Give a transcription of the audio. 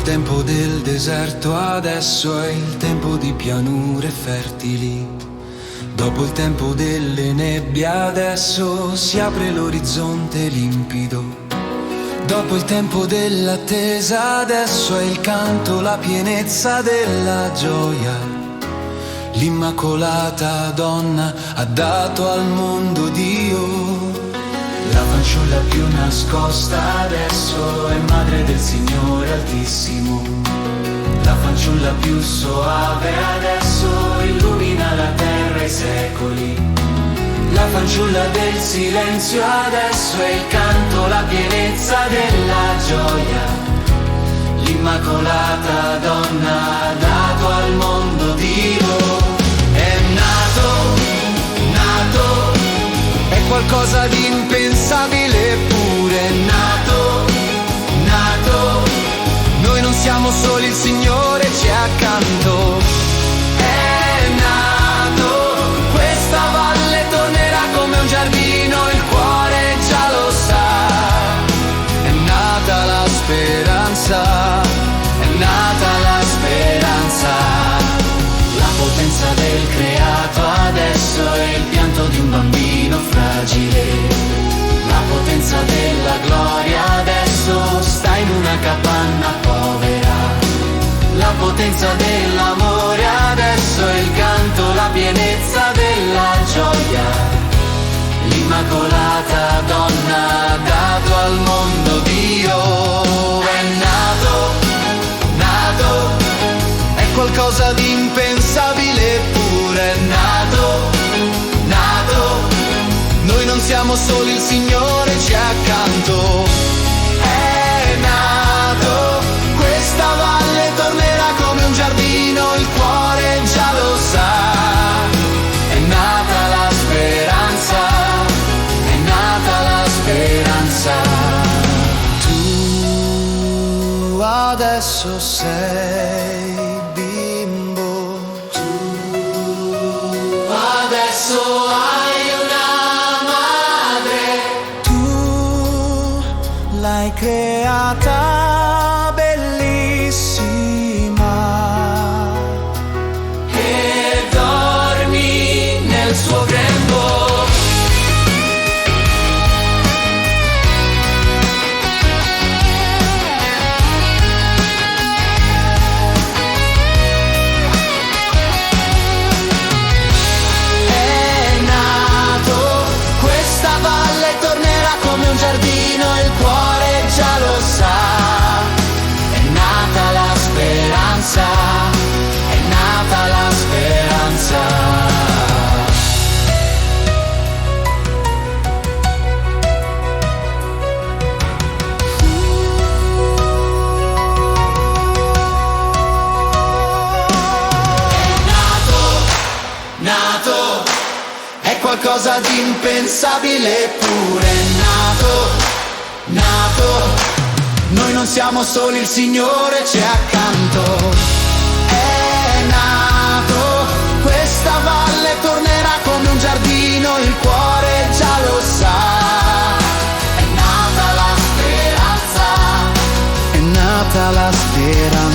il tempo del deserto adesso è il tempo di pianure fertili. Dopo il tempo delle nebbie adesso si apre l'orizzonte limpido. Dopo il tempo dell'attesa adesso è il canto, la pienezza della gioia. L'immacolata donna ha dato al mondo Dio. La fanciulla più nascosta adesso è madre del Signore Altissimo. La fanciulla più soave adesso illumina la terra e i secoli. La fanciulla del silenzio adesso è il canto, la pienezza della gioia. L'immacolata donna ha dato al mondo Dio. È nato, nato, è qualcosa di impensabile eppure è nato, nato. Noi non siamo soli, il Signore ci è accanto. È nato, questa valle tornerà come un giardino, il cuore già lo sa. È nata la speranza, è nata la speranza. La potenza del creato adesso è il pianto di un bambino fragile. La potenza della gloria adesso sta in una capanna povera. La potenza dell'amore adesso è il canto, la pienezza della gioia. L'immacolata donna ha dato al mondo Dio. È nato, nato, è qualcosa di impensabile eppure è nato, nato. Noi non siamo soli, il Signore ci è accanto. È nato, questa valle tornerà come un giardino, il cuore già lo sa. È nata la speranza, è nata la speranza. Tu adesso sei bimbo, tu adesso hai l'hai creata bellissima e dormi nel suo grembo. È nato, questa valle tornerà come un giardino, il cuore già lo sa. È nata la speranza, è nata la speranza. È nato, è qualcosa di impensabile eppure è nato, nato. Noi non siamo soli, il Signore ci è accanto. È nato, questa valle tornerà come un giardino, il cuore già lo sa. È nata la speranza, è nata la speranza.